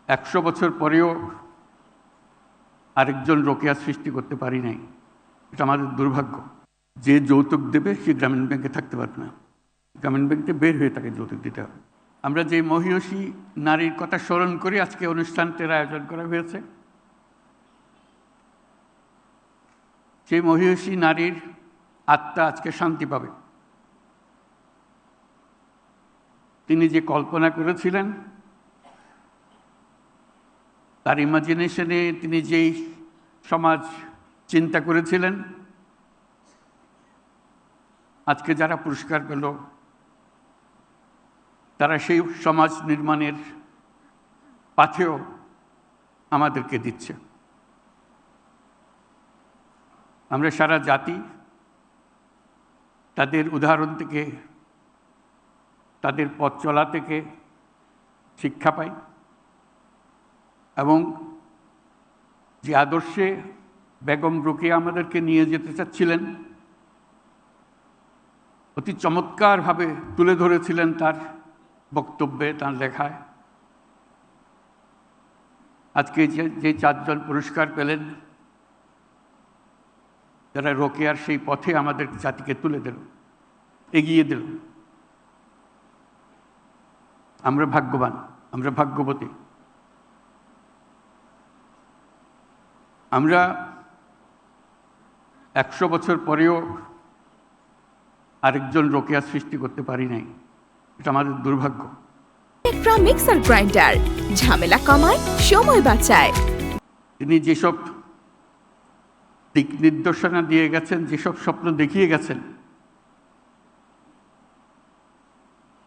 100 বছর পরেও আরেকজন রোকেয়া সৃষ্টি করতে পারি নাই। এটা আমাদের দুর্ভাগ্য। যে যৌতুক দেবে সে গ্রামীণ ব্যাংকে থাকতে পারবে না, গ্রামীণ ব্যাংকে বের হয়ে তাকে যৌতুক দিতে হবে। আমরা যে মহিয়সী নারীর কথা স্মরণ করে আজকে অনুষ্ঠানটির আয়োজন করা হয়েছে, সেই মহিয়সী নারীর আত্মা আজকে শান্তি পাবে। তিনি যে কল্পনা করেছিলেন, তার ইমাজিনেশনে তিনি যেই সমাজ চিন্তা করেছিলেন, আজকে যারা পুরস্কার পেল তারা সেই সমাজ নির্মাণের পাথেও আমাদেরকে দিচ্ছে। আমরা সারা জাতি তাদের উদাহরণ থেকে, তাদের পথ চলা থেকে শিক্ষা পাই এবং যে আদর্শে বেগম রোকেয়া আমাদেরকে নিয়ে যেতে চাচ্ছিলেন, অতি চমৎকারভাবে তুলে ধরেছিলেন তার বক্তব্যে, তার লেখায়। আজকে যে 4 জন পুরস্কার পেলেন, যারা রোকেয়ার সেই পথে আমাদের জাতিকে তুলে দিল, এগিয়ে দিল, আমরা ভাগ্যবান, আমরা ভাগ্যবতী। আমরা 100 বছর পরেও আরেকজন রোকেয়া সৃষ্টি করতে পারি নাই। এটা আমাদের দুর্ভাগ্য। টেকট্রা মিক্সার গ্রাইন্ডার ঝামেলা কমায়, সময় বাঁচায়। তিনি যেসব দিক নির্দেশনা দিয়ে গেছেন, যেসব স্বপ্ন দেখিয়ে গেছেন,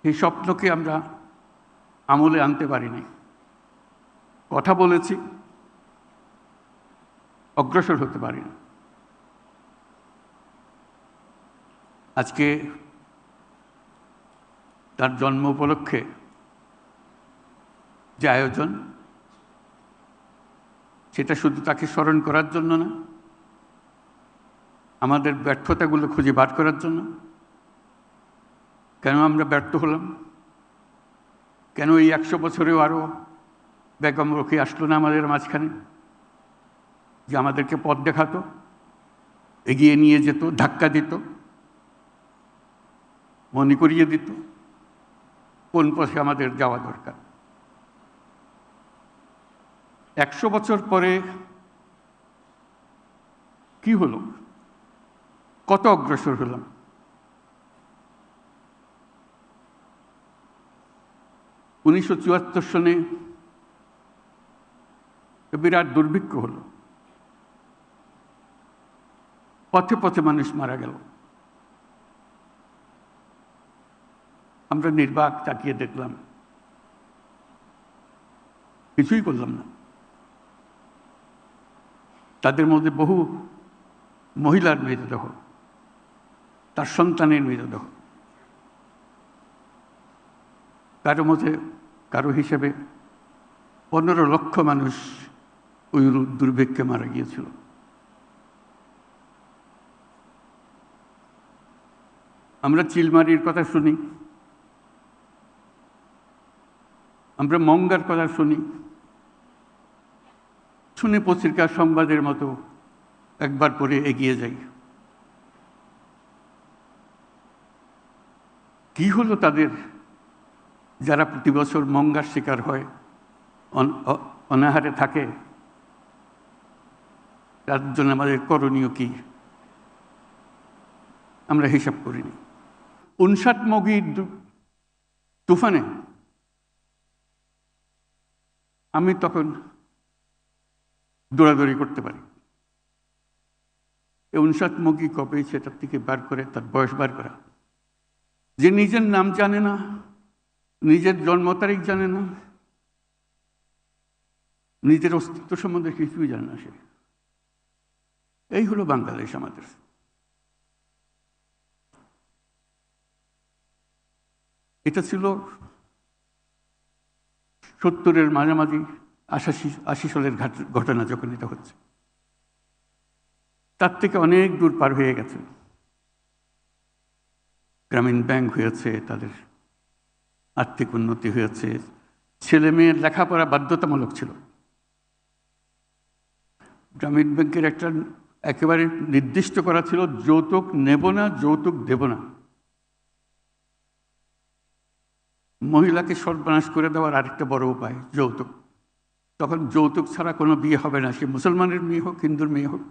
সেই স্বপ্নকে আমরা আমলে আনতে পারি নাই। কথা বলেছি, অগ্রসর হতে পারি না। আজকে তার জন্ম উপলক্ষে যে আয়োজন, সেটা শুধু তাকে স্মরণ করার জন্য না, আমাদের ব্যর্থতাগুলো খুঁজে বার করার জন্য। কেন আমরা ব্যর্থ হলাম? কেন এই 100 বছরেও আরও বেগম রোকেয়া আসলো না আমাদের মাঝখানে, যে আমাদেরকে পথ দেখাতো, এগিয়ে নিয়ে যেত, ধাক্কা দিত, মনে করিয়ে দিত কোন পথে আমাদের যাওয়া দরকার। 100 বছর পরে কি হলো? কত অগ্রসর হলাম? উনিশশো 74 সনে বিরাট দুর্ভিক্ষ হলো, পথে পথে মানুষ মারা গেল। আমরা নির্বাক তাকিয়ে দেখলাম, কিছুই করলাম না। তাদের মধ্যে বহু মহিলার মৃতদেহ, তার সন্তানের মৃতদেহ, কারো মধ্যে কারো হিসেবে 15 লক্ষ মানুষ ওই দুর্ভিক্ষে মারা গিয়েছিল। আমরা চিলমারির কথা শুনি, আমরা মঙ্গার কথা শুনি, শুনে পত্রিকার সংবাদের মতো একবার পরে এগিয়ে যাই। কি হলো তাদের, যারা প্রতি বছর মঙ্গার শিকার হয়, অনাহারে থাকে? তার জন্য আমাদের করণীয় কি? আমরা হিসাব করিনি। 59 মগির তুফানে আমি তখন দৌড়াদৌড়ি করতে পারি। 59 মগি কবে, সেটার থেকে বার করে তার বয়স বার করা। যে নিজের নাম জানে না, নিজের জন্ম তারিখ জানে না, নিজের অস্তিত্ব সম্বন্ধে কিছুই জানে না, সে এই হলো বাংলাদেশ আমাদের। এটা ছিল 70-এর মাঝামাঝি, 80 সালের ঘটনা যখন এটা হচ্ছে। তার থেকে অনেক দূর পার হয়ে গেছে। গ্রামীণ ব্যাংক হয়েছে, তাদের আর্থিক উন্নতি হয়েছে, ছেলে মেয়ের লেখাপড়া বাধ্যতামূলক ছিল। গ্রামীণ ব্যাংকের একটা একেবারে নির্দিষ্ট করা ছিল, যৌতুক নেব না, যৌতুক দেব না। মহিলাকে সর্বনাশ করে দেওয়ার আরেকটা বড় উপায় যৌতুক। তখন যৌতুক ছাড়া কোনো বিয়ে হবে না, সে মুসলমানের মেয়ে হোক, হিন্দুর মেয়ে হোক,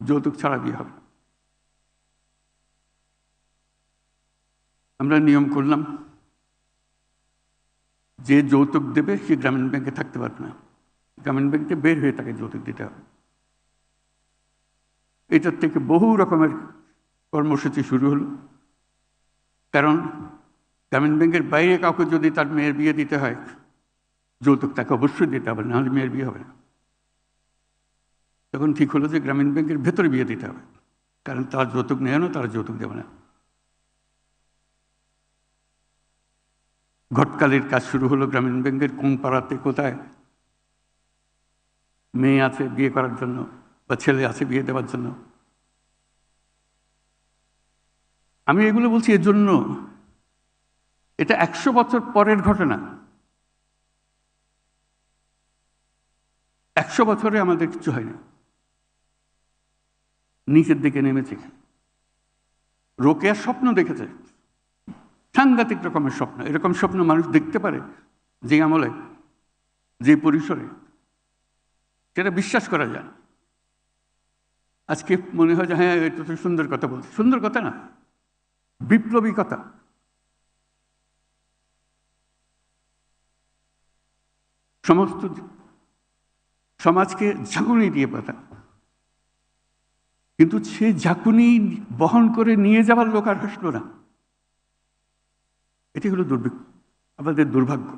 যৌতুক ছাড়া বিয়ে হবে। আমরা নিয়ম করলাম, যে যৌতুক দেবে সে গ্রামীণ ব্যাংকে থাকতে পারবে না, গ্রামীণ ব্যাংকে বের হয়ে তাকে যৌতুক দিতে হবে। এটার থেকে বহু রকমের কর্মসূচি শুরু হলো। কারণ গ্রামীণ ব্যাংকের বাইরে কাউকে যদি তার মেয়ের বিয়ে দিতে হয়, যৌতুক তাকে অবশ্যই দিতে হবে, নাহলে মেয়ের বিয়ে হবে না। তখন ঠিক হলো যে গ্রামীণ ব্যাংকের ভেতরে বিয়ে দিতে হবে, কারণ তারা যৌতুক নেয় না, তারা যৌতুক দেবে না। ঘটকালির কাজ শুরু হলো গ্রামীণ ব্যাংকের, কোন পাড়াতে কোথায় মেয়ে আছে বিয়ে করার জন্য বা ছেলে আছে বিয়ে দেওয়ার জন্য। আমি এগুলো বলছি এর জন্য, এটা 100 বছর পরের ঘটনা। 100 বছরে আমাদের কিছু হয়নি, নিচের দিকে নেমেছে। রোকেয়া স্বপ্ন দেখেছে, সাংঘাতিক রকমের স্বপ্ন। এরকম স্বপ্ন মানুষ দেখতে পারে যে আমলে, যে পরিসরে, সেটা বিশ্বাস করা যায়। আজকে মনে হয় যে হ্যাঁ এটা তো সুন্দর কথা বলছে। সুন্দর কথা না, বিপ্লবী কথা। সমস্ত সমাজকে ঝাঁকুনি দিয়ে পাতা, কিন্তু সে ঝাঁকুনি বহন করে নিয়ে যাওয়ার লোক আর হাসলো না। এটি হলো আমাদের দুর্ভাগ্য।